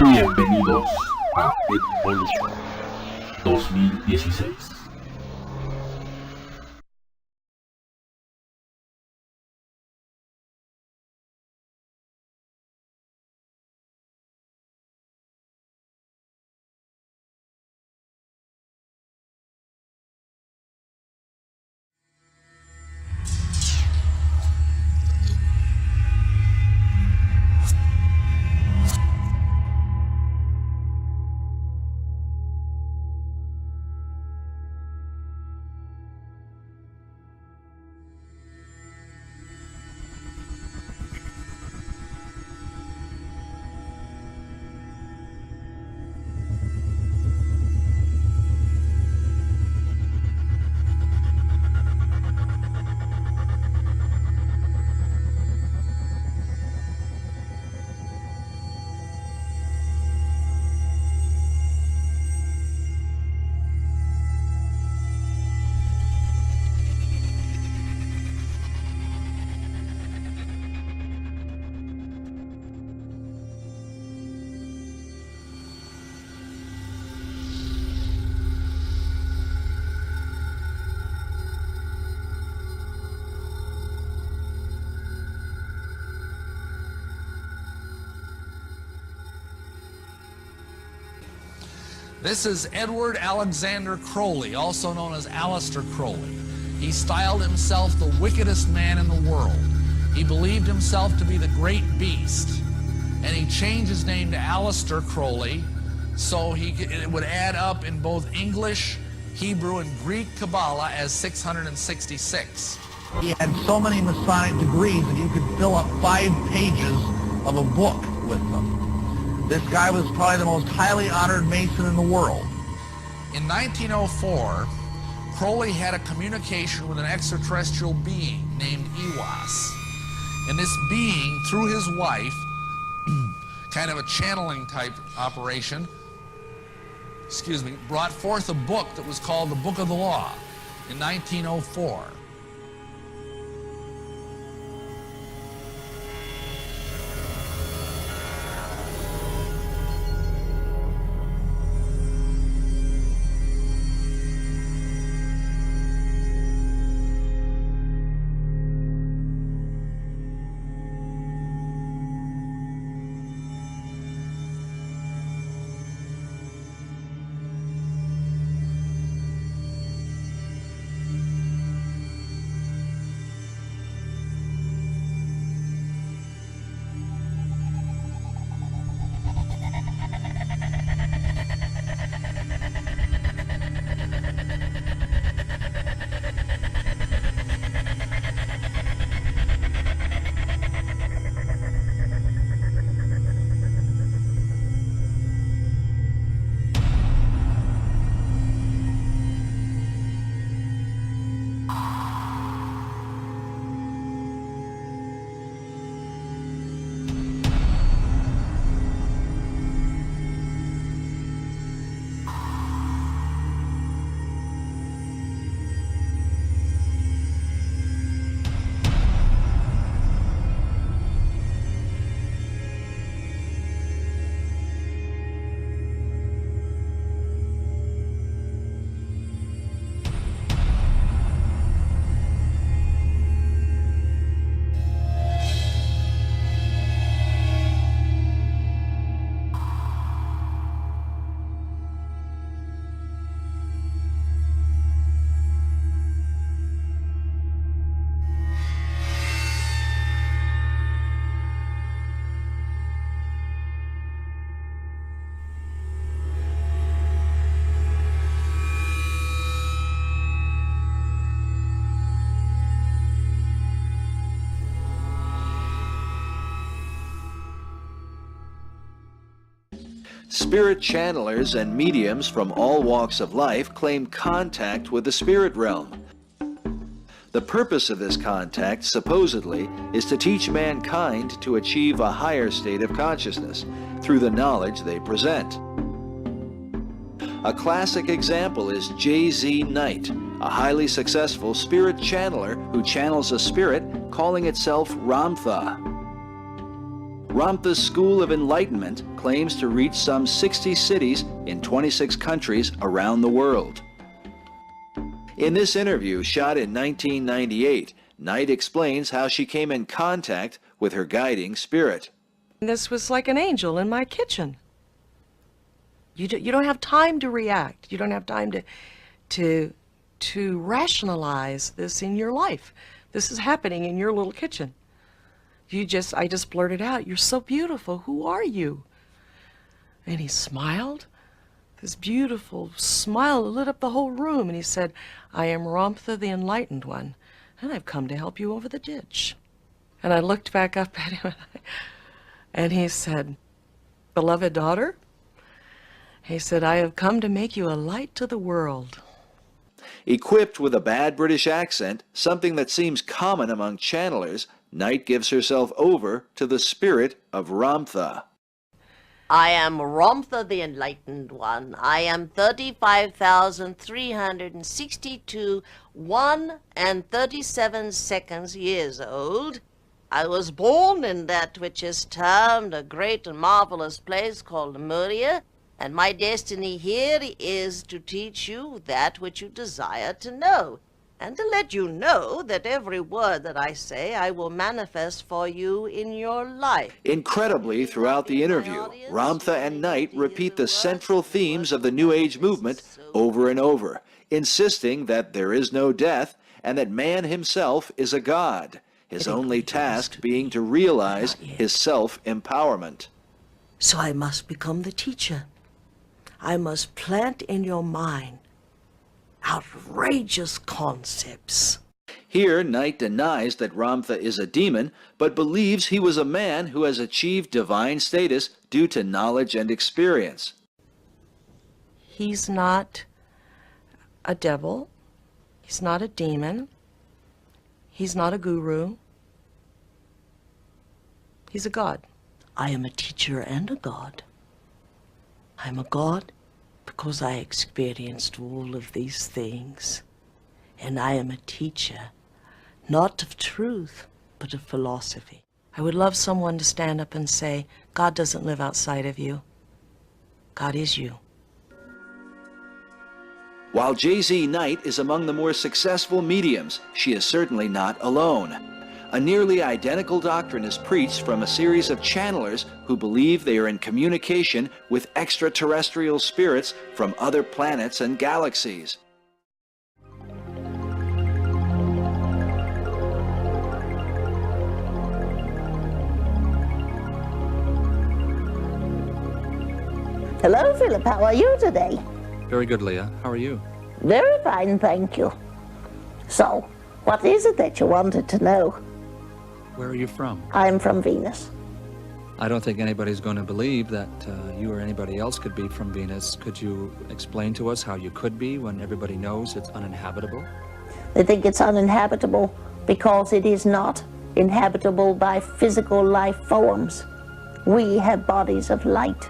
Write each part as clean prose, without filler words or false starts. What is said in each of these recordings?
Bienvenidos a Evolution 2016. This is Edward Alexander Crowley, also known as Aleister Crowley. He styled himself the wickedest man in the world. He believed himself to be the great beast, and he changed his name to Aleister Crowley, so it would add up in both English, Hebrew, and Greek Kabbalah as 666. He had so many Masonic degrees that you could fill up 5 pages of a book with them. This guy was probably the most highly honored Mason in the world. In 1904, Crowley had a communication with an extraterrestrial being named Iwas. And this being, through his wife, kind of a channeling type operation, brought forth a book that was called the Book of the Law in 1904. Spirit channelers and mediums from all walks of life claim contact with the spirit realm. The purpose of this contact, supposedly, is to teach mankind to achieve a higher state of consciousness through the knowledge they present. A classic example is J.Z. Knight, a highly successful spirit channeler who channels a spirit calling itself Ramtha. Ramtha's school of enlightenment claims to reach some 60 cities in 26 countries around the world. In this interview, shot in 1998, Knight explains how she came in contact with her guiding spirit. This was like an angel in my kitchen. You don't have time to react. You don't have time to rationalize this in your life. This is happening in your little kitchen. I just blurted out, "You're so beautiful. Who are you?" And he smiled. This beautiful smile lit up the whole room, and he said, "I am Ramtha the Enlightened One, and I've come to help you over the ditch." And I looked back up at him, and he said, "Beloved daughter," he said, "I have come to make you a light to the world." Equipped with a bad British accent, something that seems common among channelers, Knight gives herself over to the spirit of Ramtha. I am Ramtha the Enlightened One. I am 35,362 1 and 37 seconds years old. I was born in that which is termed a great and marvelous place called Lemuria, and my destiny here is to teach you that which you desire to know, and to let you know that every word that I say I will manifest for you in your life. Incredibly, throughout the interview, Ramtha and Knight repeat the central themes of the New Age movement over and over, insisting that there is no death and that man himself is a god, his only task being to realize his self-empowerment. So I must become the teacher. I must plant in your mind outrageous concepts. Here, Knight denies that Ramtha is a demon, but believes he was a man who has achieved divine status due to knowledge and experience. He's not a devil. He's not a demon. He's not a guru. He's a god. I am a teacher and a god. I'm a god because I experienced all of these things. And I am a teacher, not of truth, but of philosophy. I would love someone to stand up and say, God doesn't live outside of you. God is you. While J.Z. Knight is among the more successful mediums, she is certainly not alone. A nearly identical doctrine is preached from a series of channelers who believe they are in communication with extraterrestrial spirits from other planets and galaxies. Hello, Philip. How are you today? Very good, Leah. How are you? Very fine, thank you. So, what is it that you wanted to know? Where are you from? I'm from Venus. I don't think anybody's going to believe that you or anybody else could be from Venus. Could you explain to us how you could be when everybody knows it's uninhabitable? They think it's uninhabitable because it is not inhabitable by physical life forms. We have bodies of light.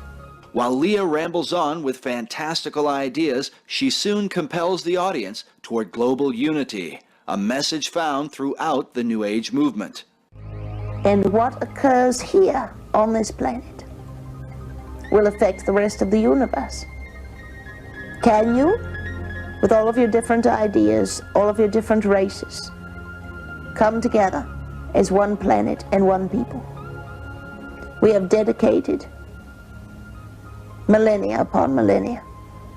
While Leah rambles on with fantastical ideas, she soon compels the audience toward global unity, a message found throughout the New Age movement. And what occurs here on this planet will affect the rest of the universe. Can you, with all of your different ideas, all of your different races, come together as one planet and one people? We have dedicated millennia upon millennia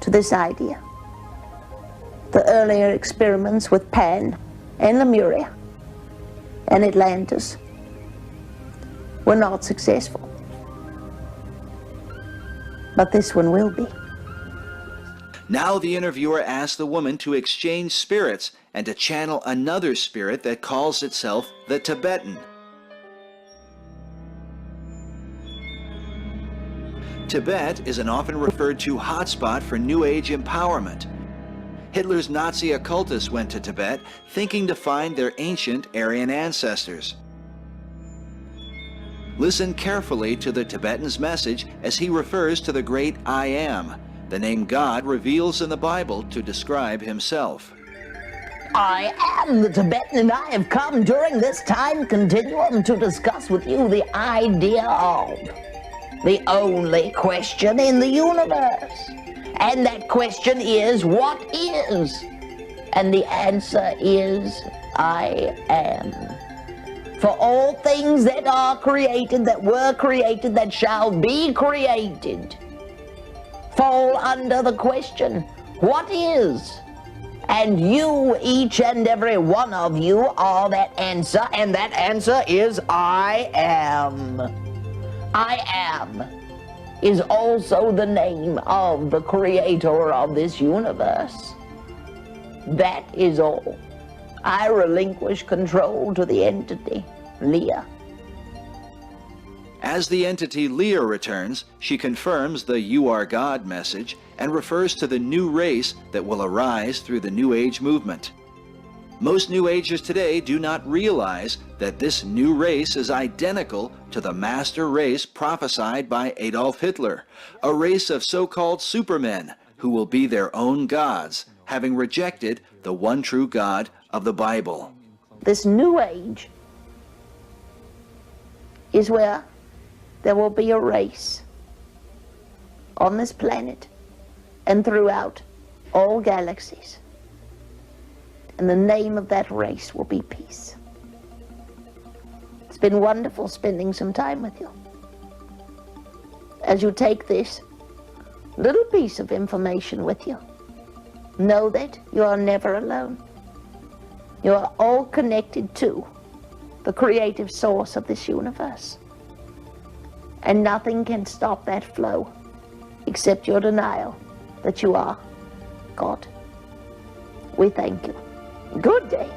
to this idea. The earlier experiments with Pan and Lemuria and Atlantis were not successful. But this one will be. Now the interviewer asks the woman to exchange spirits and to channel another spirit that calls itself the Tibetan. Tibet is an often referred to hotspot for New Age empowerment. Hitler's Nazi occultists went to Tibet thinking to find their ancient Aryan ancestors. Listen carefully to the Tibetan's message as he refers to the great I Am, the name God reveals in the Bible to describe himself. I am the Tibetan, and I have come during this time continuum to discuss with you the idea of the only question in the universe. And that question is, what is? And the answer is, I am. For all things that are created, that were created, that shall be created, fall under the question, what is? And you, each and every one of you, are that answer, and that answer is, I am. I am is also the name of the creator of this universe. That is all. I relinquish control to the entity, Leah. As the entity Leah returns, she confirms the "You are God" message and refers to the new race that will arise through the New Age movement. Most New Agers today do not realize that this new race is identical to the master race prophesied by Adolf Hitler, a race of so-called supermen who will be their own gods, having rejected the one true God of the Bible. This new age is where there will be a race on this planet and throughout all galaxies. And the name of that race will be peace. It's been wonderful spending some time with you. As you take this little piece of information with you, know that you are never alone. You are all connected to the creative source of this universe. And nothing can stop that flow except your denial that you are God. We thank you. Good day.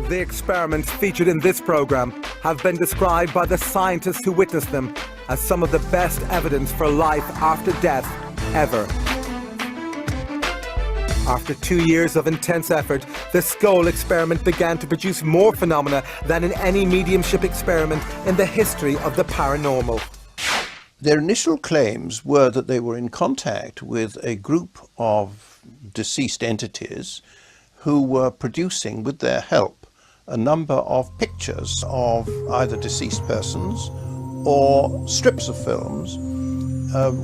The experiments featured in this program have been described by the scientists who witnessed them as some of the best evidence for life after death ever. After 2 years of intense effort, the skull experiment began to produce more phenomena than in any mediumship experiment in the history of the paranormal. Their initial claims were that they were in contact with a group of deceased entities who were producing, with their help, a number of pictures of either deceased persons or strips of films,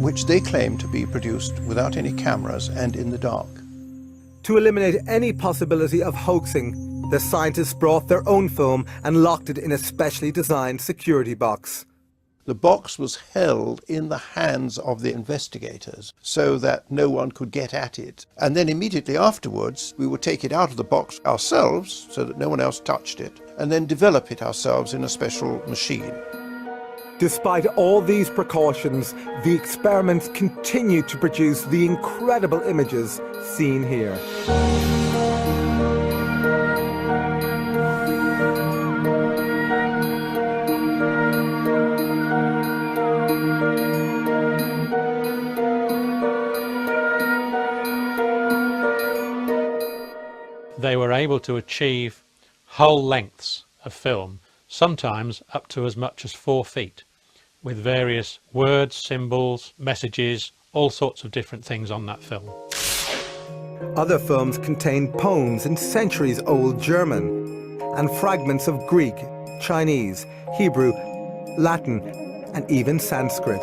which they claimed to be produced without any cameras and in the dark. To eliminate any possibility of hoaxing, the scientists brought their own film and locked it in a specially designed security box. The box was held in the hands of the investigators so that no one could get at it. And then immediately afterwards, we would take it out of the box ourselves so that no one else touched it, and then develop it ourselves in a special machine. Despite all these precautions, the experiments continued to produce the incredible images seen here. They were able to achieve whole lengths of film, sometimes up to as much as 4 feet, with various words, symbols, messages, all sorts of different things on that film. Other films contained poems in centuries-old German and fragments of Greek, Chinese, Hebrew, Latin, and even Sanskrit.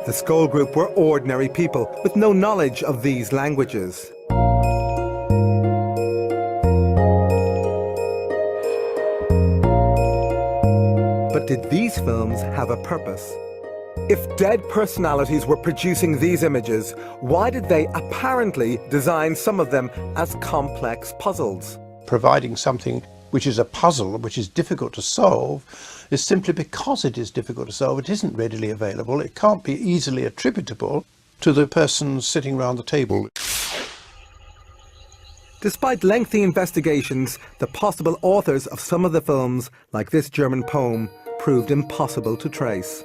The Skull Group were ordinary people with no knowledge of these languages. But did these films have a purpose? If dead personalities were producing these images, why did they apparently design some of them as complex puzzles? Providing something which is a puzzle, which is difficult to solve, is simply because it is difficult to solve. It isn't readily available. It can't be easily attributable to the person sitting around the table. Despite lengthy investigations, the possible authors of some of the films, like this German poem, proved impossible to trace.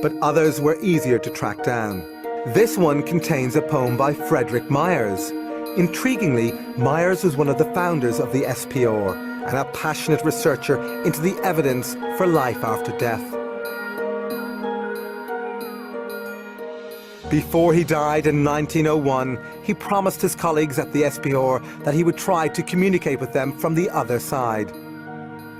But others were easier to track down. This one contains a poem by Frederick Myers. Intriguingly, Myers was one of the founders of the SPR and a passionate researcher into the evidence for life after death. Before he died in 1901, he promised his colleagues at the SPR that he would try to communicate with them from the other side.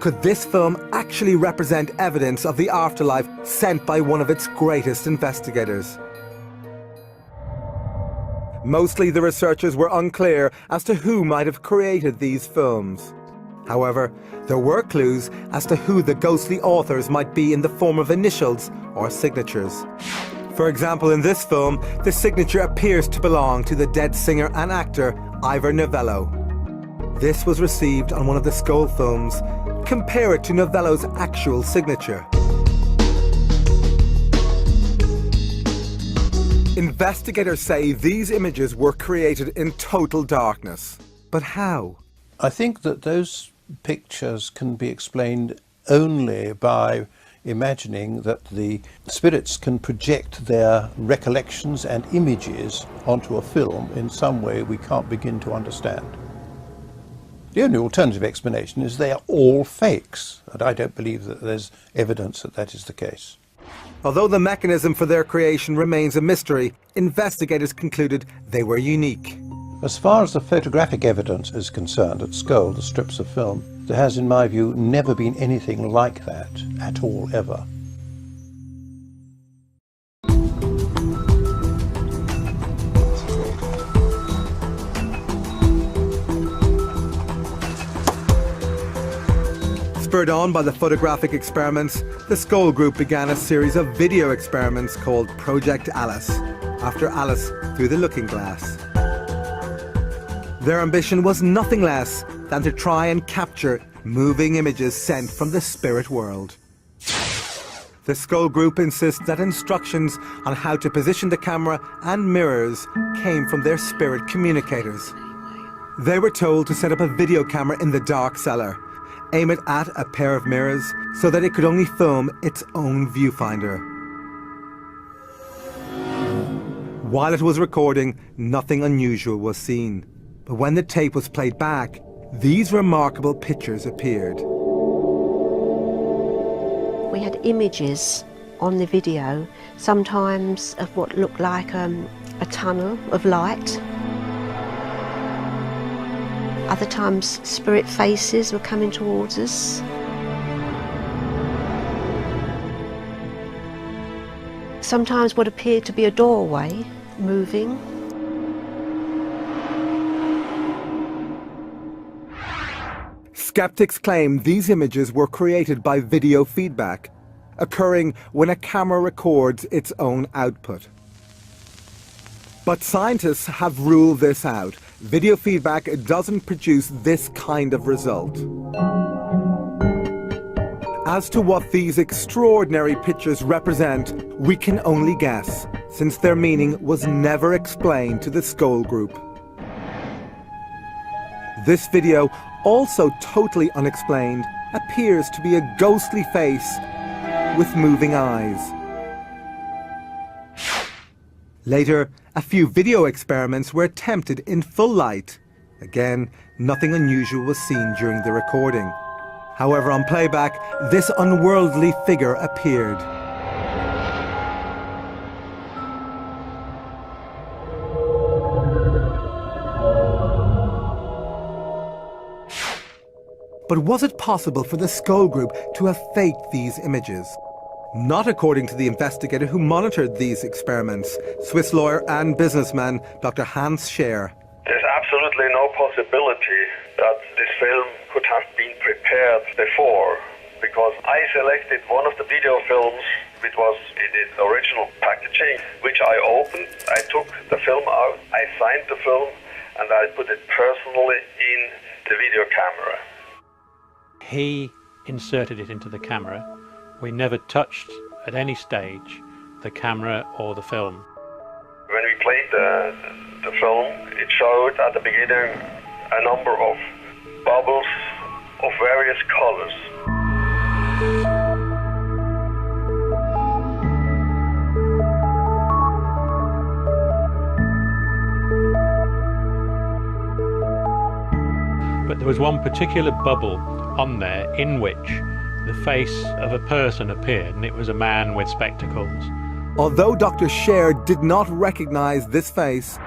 Could this film actually represent evidence of the afterlife sent by one of its greatest investigators? Mostly the researchers were unclear as to who might have created these films. However, there were clues as to who the ghostly authors might be in the form of initials or signatures. For example, in this film, the signature appears to belong to the dead singer and actor Ivor Novello. This was received on one of the Skull films. Compare it to Novello's actual signature. Investigators say these images were created in total darkness. But how? I think that those pictures can be explained only by imagining that the spirits can project their recollections and images onto a film in some way we can't begin to understand. The only alternative explanation is they are all fakes, and I don't believe that there's evidence that that is the case. Although the mechanism for their creation remains a mystery, investigators concluded they were unique. As far as the photographic evidence is concerned at Skull, the strips of film, there has, in my view, never been anything like that at all, ever. Spurred on by the photographic experiments, the Skull Group began a series of video experiments called Project Alice, after Alice through the looking glass. Their ambition was nothing less than to try and capture moving images sent from the spirit world. The Skull Group insists that instructions on how to position the camera and mirrors came from their spirit communicators. They were told to set up a video camera in the dark cellar, aim it at a pair of mirrors so that it could only film its own viewfinder. While it was recording, nothing unusual was seen. But when the tape was played back, these remarkable pictures appeared. We had images on the video, sometimes of what looked like a tunnel of light. Other times spirit faces were coming towards us. Sometimes what appeared to be a doorway moving. Skeptics claim these images were created by video feedback, occurring when a camera records its own output. But scientists have ruled this out. Video feedback doesn't produce this kind of result. As to what these extraordinary pictures represent, we can only guess, since their meaning was never explained to the Skoll group. This video, also totally unexplained, appears to be a ghostly face with moving eyes. Later, a few video experiments were attempted in full light. Again, nothing unusual was seen during the recording. However, on playback, this unworldly figure appeared. But was it possible for the Skoll group to have faked these images? Not according to the investigator who monitored these experiments, Swiss lawyer and businessman Dr. Hans Scher. There's absolutely no possibility that this film could have been prepared before, because I selected one of the video films which was in its original packaging, which I opened. I took the film out, I signed the film, and I put it personally in the video camera. He inserted it into the camera. We never touched at any stage the camera or the film. When we played the film, it showed at the beginning a number of bubbles of various colors. But there was one particular bubble on there in which the face of a person appeared, and it was a man with spectacles. Although Dr. Scher did not recognize this face,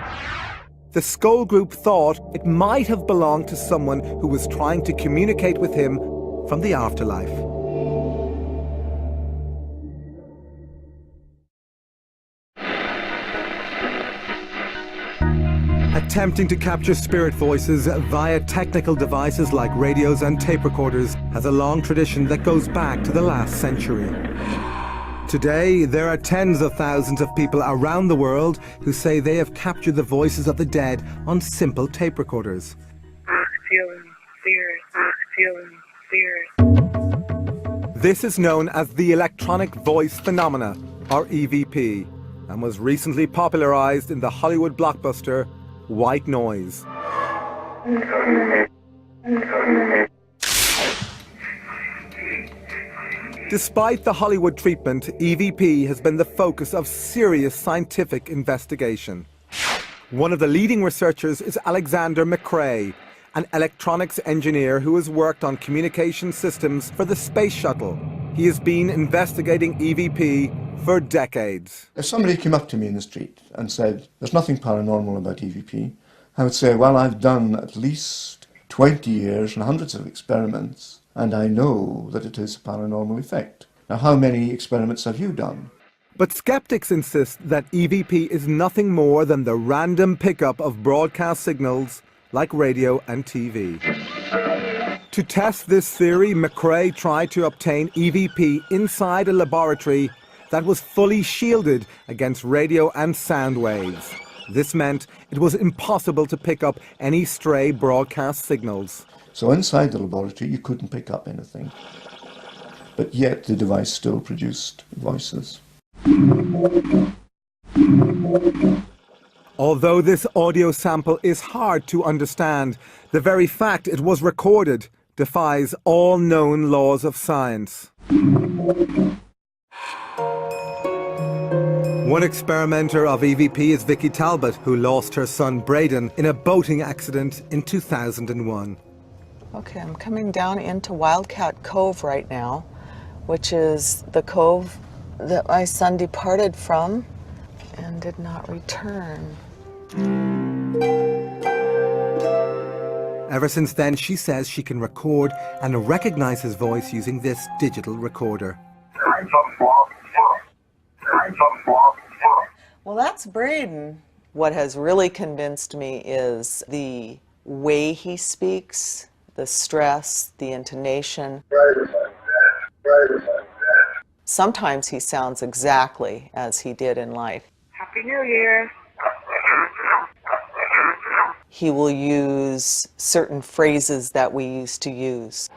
the Skoll group thought it might have belonged to someone who was trying to communicate with him from the afterlife. Attempting to capture spirit voices via technical devices like radios and tape recorders has a long tradition that goes back to the last century. Today, there are tens of thousands of people around the world who say they have captured the voices of the dead on simple tape recorders. This is known as the electronic voice phenomena, or EVP, and was recently popularized in the Hollywood blockbuster White Noise. Despite the Hollywood treatment, EVP has been the focus of serious scientific investigation. One of the leading researchers is Alexander McCrae, an electronics engineer who has worked on communication systems for the space shuttle. He has been investigating EVP for decades. If somebody came up to me in the street and said, "There's nothing paranormal about EVP," I would say, well, I've done at least 20 years and hundreds of experiments, and I know that it is a paranormal effect. Now, how many experiments have you done? But skeptics insist that EVP is nothing more than the random pickup of broadcast signals like radio and TV. To test this theory, McCrae tried to obtain EVP inside a laboratory that was fully shielded against radio and sound waves. This meant it was impossible to pick up any stray broadcast signals. So inside the laboratory you couldn't pick up anything, but yet the device still produced voices. Although this audio sample is hard to understand, the very fact it was recorded defies all known laws of science. One experimenter of EVP is Vicky Talbot, who lost her son Braden in a boating accident in 2001. Okay, I'm coming down into Wildcat Cove right now, which is the cove that my son departed from and did not return. Ever since then, she says she can record and recognize his voice using this digital recorder. Well, that's Braden. What has really convinced me is the way he speaks, the stress, the intonation. Sometimes he sounds exactly as he did in life. Happy New Year. He will use certain phrases that we used to use.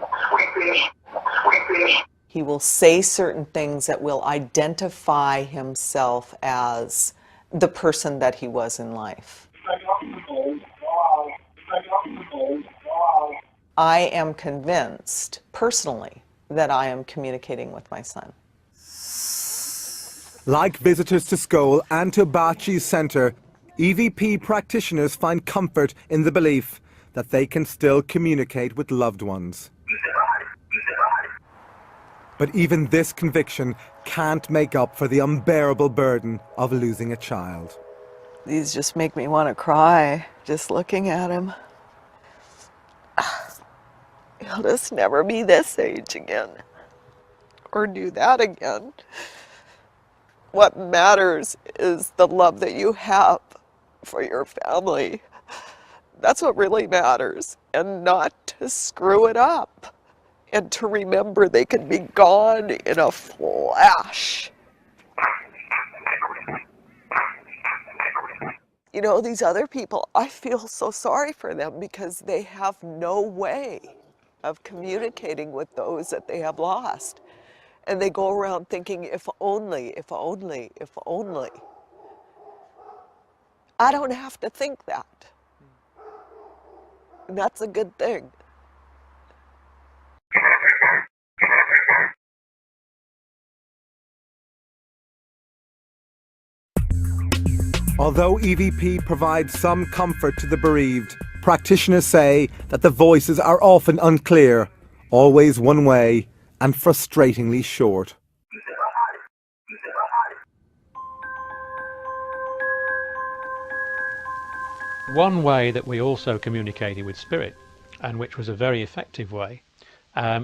He will say certain things that will identify himself as the person that he was in life. I am convinced, personally, that I am communicating with my son. Like visitors to Skol and to Bachi's Centre, EVP practitioners find comfort in the belief that they can still communicate with loved ones. But even this conviction can't make up for the unbearable burden of losing a child. These just make me want to cry, just looking at him. He'll just never be this age again, or do that again. What matters is the love that you have for your family. That's what really matters, and not to screw it up, and to remember they can be gone in a flash. You know, these other people, I feel so sorry for them because they have no way of communicating with those that they have lost. And they go around thinking, if only, if only, if only. I don't have to think that. And that's a good thing. Although EVP provides some comfort to the bereaved, practitioners say that the voices are often unclear, always one way, and frustratingly short. One way that we also communicated with spirit, and which was a very effective way,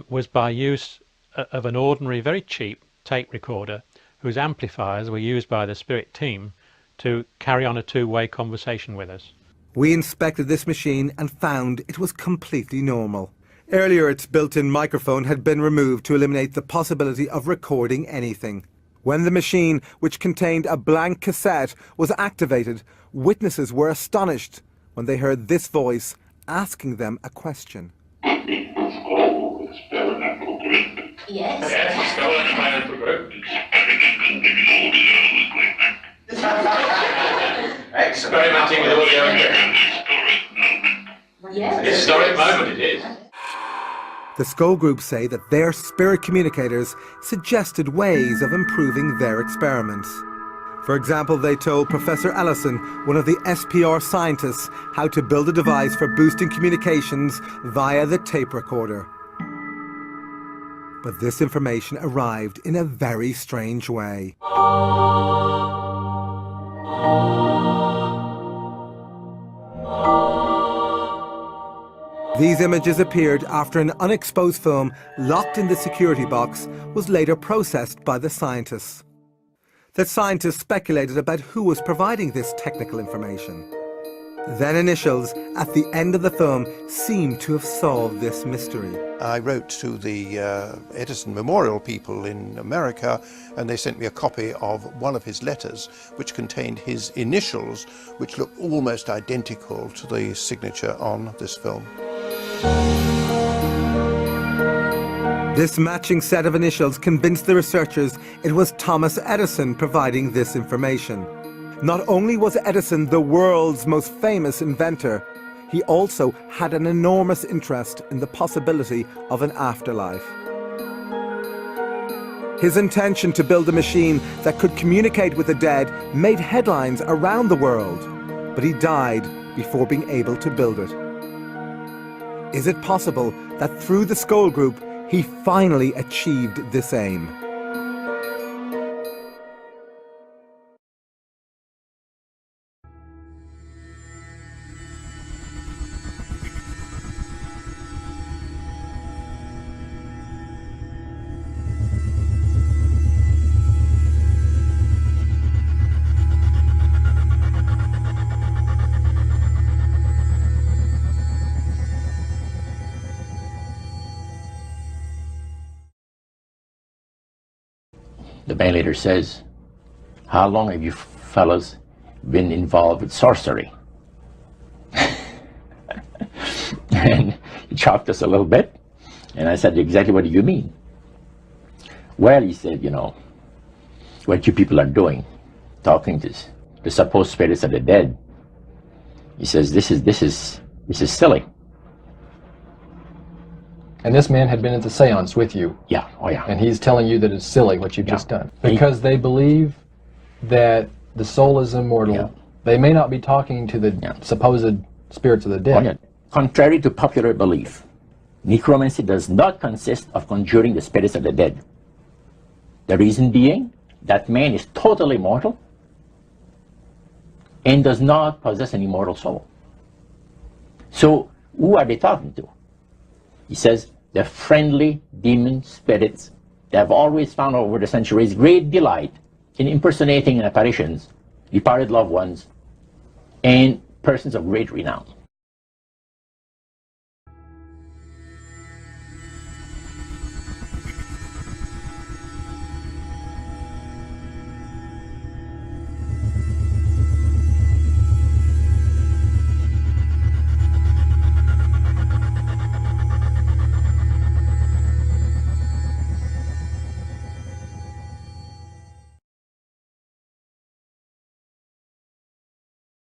was by use of an ordinary, very cheap tape recorder whose amplifiers were used by the spirit team to carry on a two-way conversation with us. We inspected this machine and found it was completely normal. Earlier, its built-in microphone had been removed to eliminate the possibility of recording anything. When the machine, which contained a blank cassette, was activated, witnesses were astonished when they heard this voice asking them a question. Yes. Experimenting with audio and Yes. historic moment it is. The Skull Group say that their spirit communicators suggested ways of improving their experiments. For example, they told Professor Ellison, one of the SPR scientists, how to build a device for boosting communications via the tape recorder. But this information arrived in a very strange way. These images appeared after an unexposed film locked in the security box was later processed by the scientists. The scientists speculated about who was providing this technical information. Then initials at the end of the film seemed to have solved this mystery. I wrote to the Edison Memorial people in America, and they sent me a copy of one of his letters, which contained his initials, which looked almost identical to the signature on this film. This matching set of initials convinced the researchers it was Thomas Edison providing this information. Not only was Edison the world's most famous inventor, he also had an enormous interest in the possibility of an afterlife. His intention to build a machine that could communicate with the dead made headlines around the world, but he died before being able to build it. Is it possible that through the Skoll Group, he finally achieved this aim? The band leader says, "How long have you fellas been involved with sorcery?" And he chopped us a little bit, and I said, "Exactly what do you mean?" "Well," he said, "you know, what you people are doing, talking to the supposed spirits of the dead." He says, this is silly." And this man had been at the seance with you. Yeah, oh yeah. And he's telling you that it's silly what you've just done. Because they believe that the soul is immortal. Yeah. They may not be talking to the supposed spirits of the dead. Oh, yeah. Contrary to popular belief, necromancy does not consist of conjuring the spirits of the dead. The reason being that man is totally mortal and does not possess an immortal soul. So who are they talking to? He says, the friendly demon spirits that have always found over the centuries great delight in impersonating in apparitions departed loved ones and persons of great renown.